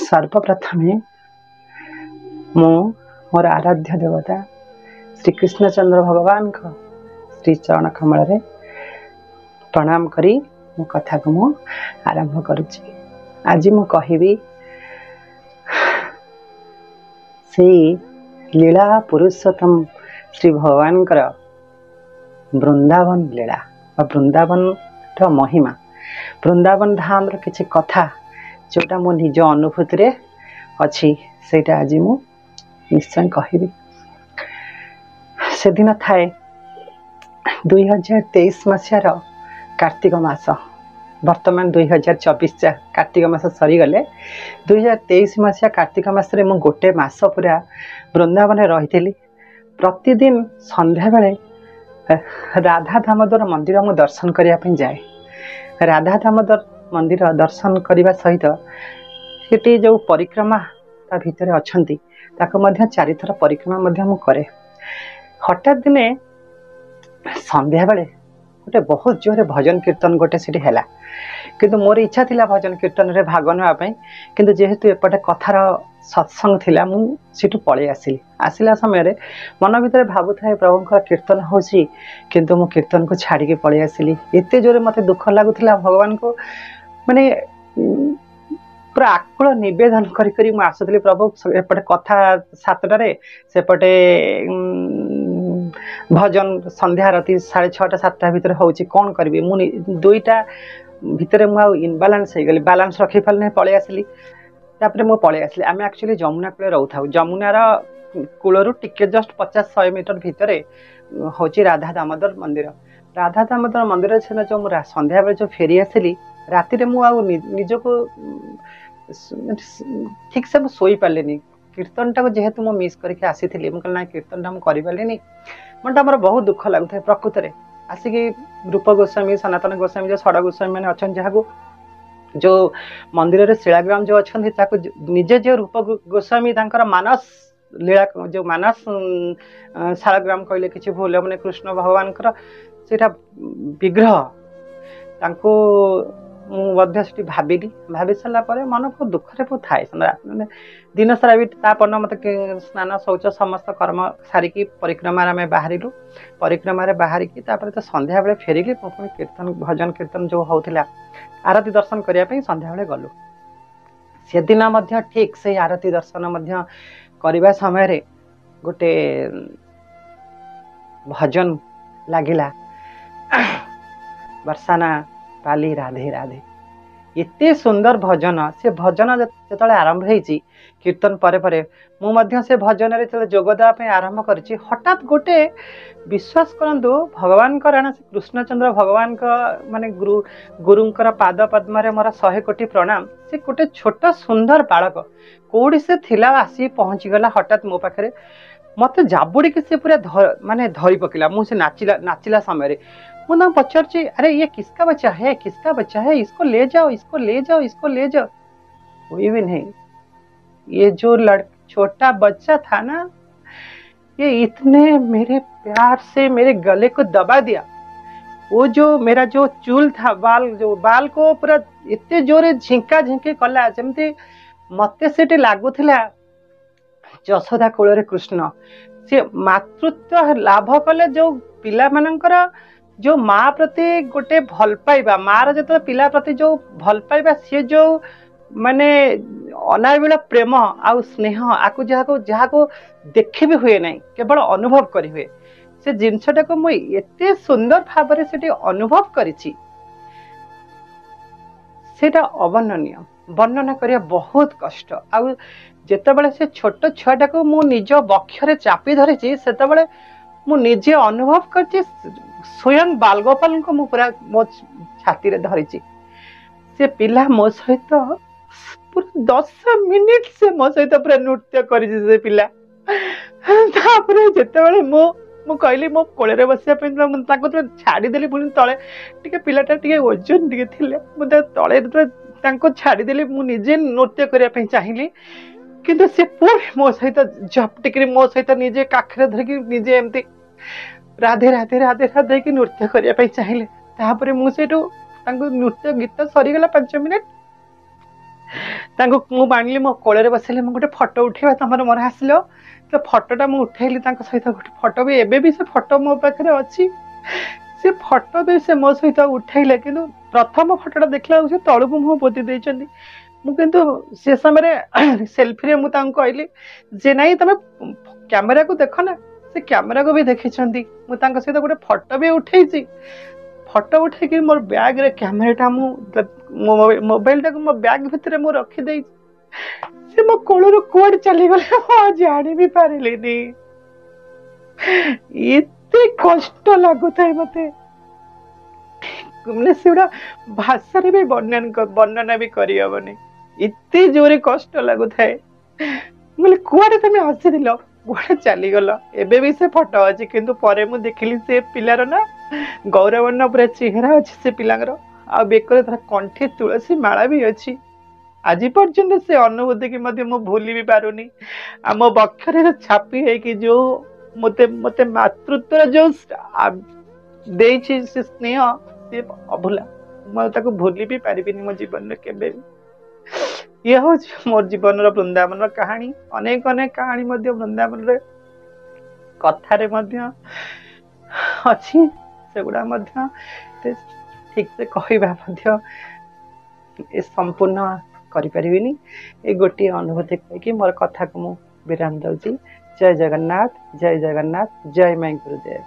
सर्वप्रथमे मो मोर आराध्य देवता श्री कृष्णचंद्र भगवान का श्री चरण कमल रे प्रणाम करी मो कथा को मु आरंभ करुछि। आज मु कहिबी से लीला पुरुषोत्तम श्री भगवान कर वृंदावन लीला वृंदावन महिमा वृंदावन धाम रो किछि कथा जोटा मो निज अनुभूति रे अछि सेटा आज मु निश्चय कहिबी। से दिन थाए 2023 मसीहार कार्तिक मास वर्तमान 2024 कार्तिक मास सरी गले 2023 मसीहा कार्तिक मास रे मु गोटे मास पूरा वृंदावन रही। प्रतिदिन संध्या बेले राधा दामोदर मंदिर मु दर्शन करने जाए। राधा दामोदर मंदिर दर्शन करने सहित सेठी जो परिक्रमा ता भितर अछंती ताको मध्य चारिथर परिक्रमा मध्य मु करे। हठात दिने संध्या बेले गोटे बहुत जोरे भजन कीर्तन गोटे सेठी हैला किंतु मोर इच्छा थिला भजन कीर्तन रे भाग नेबा पई किंतु जेहेतु एपटे कथार सत्संग थिला मु सेठु पळे आसिली। आसिला समय रे मन भितर भाबु थाए प्रभुंकर कीर्तन होची किंतु मु कीर्तन को छाड़ी के पळे आसिली। एते जोरे मते दुख लागुथिला भगवान को माने पूरा आकुल निवेदन करी करी मु आसुथली प्रभु एपटे कथा 7टारे सेपटे भजन संध्या राति 6:30 7टा भितर होची कोन करबी मु दुईटा भितर मु इनबालांस हो गली बैलेंस रखी पारे पळे आसिली। तापर मु पळे आसिली। आमे एक्चुअली जमुना कूले रहू जमुनार कूलरू टिके जस्ट 50-100 मीटर भितर होची राधा दामोदर मंदिर। राधा दामोदर मंदिर से जो मु संध्या बेले जो फेरी आसिली राति रे मु निजको ठीक से मु सोई पालेनी। कीर्तन टाक जेहेतु मु मिस करके आसी मु कहना कीर्तन टा मु करि पालेनी मनटा मोर बहुत दुख लागुଥାଏ। प्रकृत रे आसिकी रूप गोस्वामी सनातन गोस्वामी जो षड गोस्वामी मैंने अच्छा जहाँ जो मंदिर रे शिलाग्राम जो अच्छा निजे जो रूप गोस्वामी मानस लीला जो मानस शालग्राम कहले किसी भूल मैंने कृष्ण भगवान सेटा विग्रह तांको मुझे भाविली। भावी सारा मन बहुत दुखरे बहुत थाए दिन सारा भी तापन मत स्नान शौच समस्त कर्म सारिकी परिक्रमा में बाहरिलु। परिक्रमा बाहर की तो संध्या बेले फेरिकी पुणी कीर्तन भजन कीर्तन जो होता आरती दर्शन करने संध्या बेले गलु। से दिन ठीक से आरती दर्शन करने समय गोटे भजन लगिला बरसाना पाली राधे राधे एते सुंदर भजन। से भजन जो आरंभ होती कीर्तन परे परे मु से भजन रे जोगदा आरंभ करी हठात गोटे विश्वास करंतु भगवान राणा से कृष्णचंद्र भगवान का माने गुरुंकर पाद पद्म रे मोर 100 कोटी प्रणाम। से गोटे छोट सुंदर बालक कौड़ी से थिला आसी पहुंची गला हठात मो पाखे मत जाबुड़ी के से पूरा माने धरी पकेला। मुझे नाचिला समय मुझे पचार अरे ये किसका बच्चा है, किसका बच्चा है, इसको ले जाओ, इसको ले जाओ, इसको ले जाओ। कोई भी नहीं। ये जो छोटा बच्चा था ना ये इतने मेरे प्यार से मेरे गले को दबा दिया। वो जो मेरा जो चूल था बाल को पूरा इतने जोरे झिंका झिंकी कला जमती मते से लगुला यशोदा कोल कृष्ण से मातृत्व लाभ कले जो पिला मानकर जो माँ प्रति गोटे भल पाइबा मार जो पिला प्रति जो भल पाइबा सी जो माने अनाबिल प्रेम आउ स्नेह आकु जहाँ को देखि भी हुए नहीं केवल अनुभव करी हुए। से जिनसटा को मुझे एते सुंदर भाव से अनुभव करिछि सेटा अवर्णनीय वर्णना करिया बहुत कष्ट। आउ जेतेबेले से छोट छुआटा को मु निज बक्षरे चापी धरिछि सेतेबेले मु निजे अनुभव करछि स्वयं बालगोपाल को मु पूरा मो छाती रे धरिछि। से पिला मो सहित पूरा 10 मिनिट से मो सहित पूरा नृत्य करिछि। से पिला तापर जेतेबेले मु कहली मो कोले बसिया ताको तो छाड़ी देली पुणी तले टिके पिलाटा टिके ओजन टिके थिले मुझे तले तांको छाड़ी देली मु निजे नृत्य करिया पे चाहिली किंतु से पूरी मो सहित झपटिक मो सहित निजे काखरे धरिकी निजे एमती राधे राधे राधे राधे कि नृत्य करने चाहिए। तापर मुझे नृत्य गीत सरीगला 5 मिनिट आनिली मो कोल बसैली गोटे फोटो उठेवा तुम मोर आसल तो फोटोटा मुझे उठेली सहित गोटे फोटो भी एबे भी से फोटो मो पाखे अच्छी से फोटो भी से मो सहित उठेले कि प्रथम फोटोटा देखला तलू को मुह पोती देइछंदी किंतु से समय सेल्फी मुझे कहली जे नाई तुम कैमेरा को देख ना से कैमेरा को भी देखी मुझे सहित गोटे फोटो भी उठे फोटो उठे मोर बैग रे कैमेराटा मोबाइल टाक मो बैग भितर मु रखीदे से मो कोलर कुआड़ चली गले जानी भी पारिलिनी एते कष्ट लगुଥାଏ मते मैंने से भाषा भी वर्णना भी करहबनी एते जोरे कष्ट लगुଥାଏ बोले कुआड़े तुम आसील कुआड़े चलीगल एबे भी से फोटो अच्छी किंतु परे मु देखिली से पिलार ना गौरवर्ण पूरा चेहरा अच्छी से पिलांगर आ बेकर तार कंठे तुलसी माला भी अच्छी आज पर्यंत से अनुभूति की मु भूली भी पारुनी आ मो बक्षरे छापी है कि जो मते मते मातृत्व जो देछि से स्नेह से अभूला मैं भूली भी पारिबिनी मो जीवन में केबे ये हूँ मोर जीवन वृंदावन कहानी अनेक अनेक कहानी वृंदावन कथारे अच्छी से गुड़ा ठीक से कहवा संपूर्ण करें ये गोटे अनुभूति कहीकि मोर कथा को मुझे विराम दूसरी। जय जगन्नाथ जय जगन्नाथ जय माई गुरुदेव।